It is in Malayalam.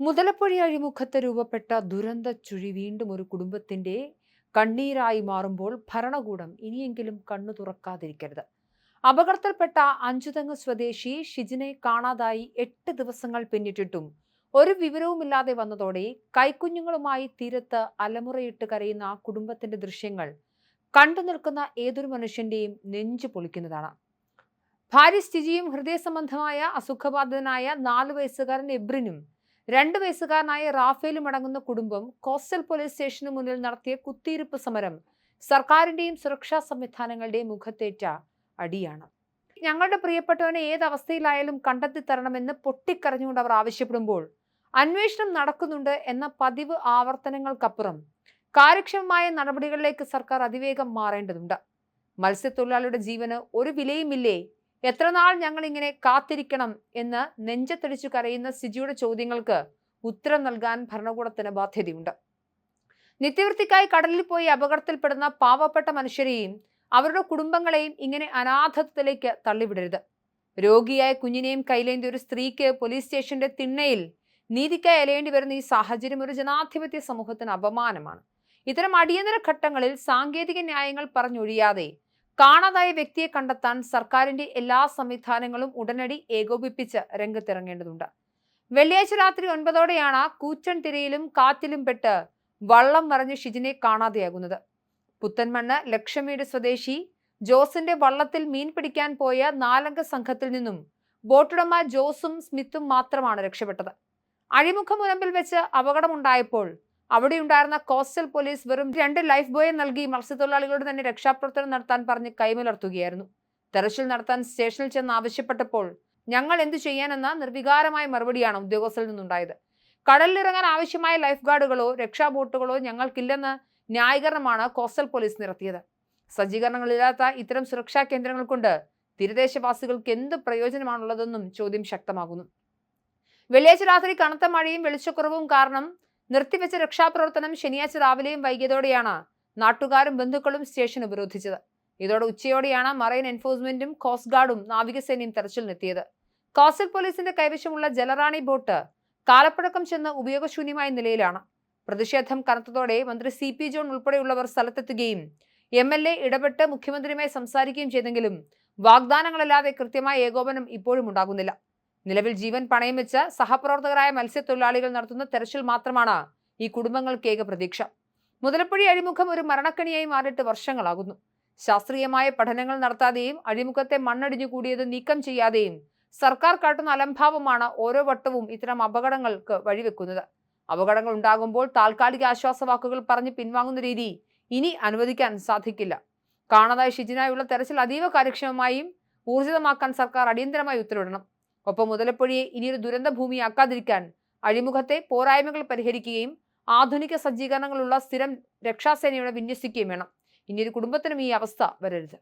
മുതലപ്പൊഴി അഴിമുഖത്ത് രൂപപ്പെട്ട ദുരന്ത ചുഴി വീണ്ടും ഒരു കുടുംബത്തിന്റെ കണ്ണീരായി മാറുമ്പോൾ ഭരണകൂടം ഇനിയെങ്കിലും കണ്ണു തുറക്കാതിരിക്കരുത്. അപകടത്തിൽപ്പെട്ട അഞ്ചുതെങ്ങ് സ്വദേശി ഷിജിനെ കാണാതായി 8 ദിവസങ്ങൾ പിന്നിട്ടിട്ടും ഒരു വിവരവുമില്ലാതെ വന്നതോടെ കൈക്കുഞ്ഞുങ്ങളുമായി തീരത്ത് അലമുറയിട്ട് കരയുന്ന ആ കുടുംബത്തിന്റെ ദൃശ്യങ്ങൾ കണ്ടു നിൽക്കുന്ന ഏതൊരു മനുഷ്യന്റെയും നെഞ്ചു പൊളിക്കുന്നതാണ്. ഭാര്യ സ്റ്റിജിയും ഹൃദയ സംബന്ധമായ അസുഖബാധിതനായ 4 വയസ്സുകാരൻ എബ്രിനും 2 വയസ്സുകാരനായ റാഫേലും അടങ്ങുന്ന കുടുംബം കോസ്റ്റൽ പോലീസ് സ്റ്റേഷന് മുന്നിൽ നടത്തിയ കുത്തിയിരിപ്പ് സമരം സർക്കാരിന്റെയും സുരക്ഷാ സംവിധാനങ്ങളുടെയും മുഖത്തേറ്റ അടിയാണ്. ഞങ്ങളുടെ പ്രിയപ്പെട്ടവനെ ഏതവസ്ഥയിലായാലും കണ്ടെത്തി തരണമെന്ന് പൊട്ടിക്കരഞ്ഞുകൊണ്ട് അവർ ആവശ്യപ്പെടുമ്പോൾ അന്വേഷണം നടക്കുന്നുണ്ട് എന്ന പതിവ് ആവർത്തനങ്ങൾക്കപ്പുറം കാര്യക്ഷമമായ നടപടികളിലേക്ക് സർക്കാർ അതിവേഗം മാറേണ്ടതുണ്ട്. മത്സ്യത്തൊഴിലാളിയുടെ ജീവന് ഒരു വിലയുമില്ലേ? എത്രനാൾ ഞങ്ങൾ ഇങ്ങനെ കാത്തിരിക്കണം എന്ന് നെഞ്ചത്തടിച്ചു കരയുന്ന സിജിയുടെ ചോദ്യങ്ങൾക്ക് ഉത്തരം നൽകാൻ ഭരണകൂടത്തിന് ബാധ്യതയുണ്ട്. നിത്യവൃത്തിക്കായി കടലിൽ പോയി അപകടത്തിൽപ്പെടുന്ന പാവപ്പെട്ട മനുഷ്യരെയും അവരുടെ കുടുംബങ്ങളെയും ഇങ്ങനെ അനാഥത്വത്തിലേക്ക് തള്ളിവിടരുത്. രോഗിയായ കുഞ്ഞിനെയും കൈലേന്തി ഒരു സ്ത്രീക്ക് പോലീസ് സ്റ്റേഷന്റെ തിണ്ണയിൽ നീതിക്കായി അലയേണ്ടി വരുന്ന ഈ സാഹചര്യം ഒരു ജനാധിപത്യ സമൂഹത്തിന് അപമാനമാണ്. ഇത്തരം അടിയന്തര ഘട്ടങ്ങളിൽ സാങ്കേതിക ന്യായങ്ങൾ പറഞ്ഞൊഴിയാതെ കാണാതായ വ്യക്തിയെ കണ്ടെത്താൻ സർക്കാരിന്റെ എല്ലാ സംവിധാനങ്ങളും ഉടനടി ഏകോപിപ്പിച്ച് രംഗത്തിറങ്ങേണ്ടതുണ്ട്. വെള്ളിയാഴ്ച രാത്രി 9ഓടെയാണ് കൂറ്റൻ തിരയിലും കാറ്റിലും പെട്ട് വള്ളം മറിഞ്ഞ് ഷിജിനെ കാണാതെയാകുന്നത്. പുത്തൻമണ്ണ് ലക്ഷമീട് സ്വദേശി ജോസിന്റെ വള്ളത്തിൽ മീൻ പിടിക്കാൻ പോയ 4 അംഗ സംഘത്തിൽ നിന്നും ബോട്ടുടമ ജോസും സ്മിത്തും മാത്രമാണ് രക്ഷപ്പെട്ടത്. അഴിമുഖം മുനമ്പിൽ വെച്ച് അപകടമുണ്ടായപ്പോൾ അവിടെയുണ്ടായിരുന്ന കോസ്റ്റൽ പോലീസ് വെറും 2 ലൈഫ് ബോയെ നൽകി മത്സ്യത്തൊഴിലാളികളോട് തന്നെ രക്ഷാപ്രവർത്തനം നടത്താൻ പറഞ്ഞ് കൈമലർത്തുകയായിരുന്നു. തെരച്ചിൽ നടത്താൻ സ്റ്റേഷനിൽ ചെന്ന് ആവശ്യപ്പെട്ടപ്പോൾ ഞങ്ങൾ എന്തു ചെയ്യാനെന്ന നിർവികാരമായ മറുപടിയാണ് ഉദ്യോഗസ്ഥരിൽ നിന്നുണ്ടായത്. കടലിലിറങ്ങാൻ ആവശ്യമായ ലൈഫ് ഗാർഡുകളോ രക്ഷാബോട്ടുകളോ ഞങ്ങൾക്കില്ലെന്ന് ന്യായീകരണമാണ് കോസ്റ്റൽ പോലീസ് നിരത്തിയത്. സജ്ജീകരണങ്ങളില്ലാത്ത ഇത്തരം സുരക്ഷാ കേന്ദ്രങ്ങൾ കൊണ്ട് തീരദേശവാസികൾക്ക് എന്ത് പ്രയോജനമാണുള്ളതെന്നും ചോദ്യം ശക്തമാകുന്നു. വെള്ളിയാഴ്ച രാത്രി കനത്ത മഴയും വെളിച്ചക്കുറവും കാരണം നിർത്തിവെച്ച രക്ഷാപ്രവർത്തനം ശനിയാഴ്ച രാവിലെയും വൈകിയതോടെയാണ് നാട്ടുകാരും ബന്ധുക്കളും സ്റ്റേഷൻ ഉപരോധിച്ചത്. ഇതോടെ ഉച്ചയോടെയാണ് മറൈൻ എൻഫോഴ്സ്മെന്റും കോസ്റ്റ് ഗാർഡും നാവികസേനയും തെരച്ചിലിനെത്തിയത്. കോസ്റ്റൽ പോലീസിന്റെ കൈവശമുള്ള ജലറാണി ബോട്ട് കാലപ്പഴക്കം ചെന്ന് ഉപയോഗശൂന്യമായ നിലയിലാണ്. പ്രതിഷേധം കനത്തതോടെ മന്ത്രി CP ജോൺ ഉൾപ്പെടെയുള്ളവർ സ്ഥലത്തെത്തുകയും MLA ഇടപെട്ട് മുഖ്യമന്ത്രിയുമായി സംസാരിക്കുകയും ചെയ്തെങ്കിലും വാഗ്ദാനങ്ങളല്ലാതെ കൃത്യമായ ഏകോപനം ഇപ്പോഴും ഉണ്ടാകുന്നില്ല. നിലവിൽ ജീവൻ പണയം വെച്ച് സഹപ്രവർത്തകരായ മത്സ്യത്തൊഴിലാളികൾ നടത്തുന്ന തെരച്ചിൽ മാത്രമാണ് ഈ കുടുംബങ്ങൾക്ക് ഏക പ്രതീക്ഷ. മുതലപ്പൊഴി അഴിമുഖം ഒരു മരണക്കണിയായി മാറിയിട്ട് വർഷങ്ങളാകുന്നു. ശാസ്ത്രീയമായ പഠനങ്ങൾ നടത്താതെയും അഴിമുഖത്തെ മണ്ണടിഞ്ഞു കൂടിയത് നീക്കം ചെയ്യാതെയും സർക്കാർ കാട്ടുന്ന അലംഭാവമാണ് ഓരോ വട്ടവും ഇത്തരം അപകടങ്ങൾക്ക് വഴിവെക്കുന്നത്. അപകടങ്ങൾ ഉണ്ടാകുമ്പോൾ താൽക്കാലിക ആശ്വാസവാക്കുകൾ പറഞ്ഞ് പിൻവാങ്ങുന്ന രീതി ഇനി അനുവദിക്കാൻ സാധിക്കില്ല. കാണാതായ ഷിജിനായുള്ള തെരച്ചിൽ അതീവ കാര്യക്ഷമമായും ഊർജിതമാക്കാൻ സർക്കാർ അടിയന്തരമായി ഉത്തരവിടണം. ഒപ്പം മുതലപ്പൊഴിയെ ഇനിയൊരു ദുരന്ത ഭൂമിയാക്കാതിരിക്കാൻ അഴിമുഖത്തെ പോരായ്മകൾ പരിഹരിക്കുകയും ആധുനിക സജ്ജീകരണങ്ങളുള്ള സ്ഥിരം രക്ഷാസേനയുടെ വിന്യസിക്കുകയും വേണം. ഇനിയൊരു കുടുംബത്തിനും ഈ അവസ്ഥ വരരുത്.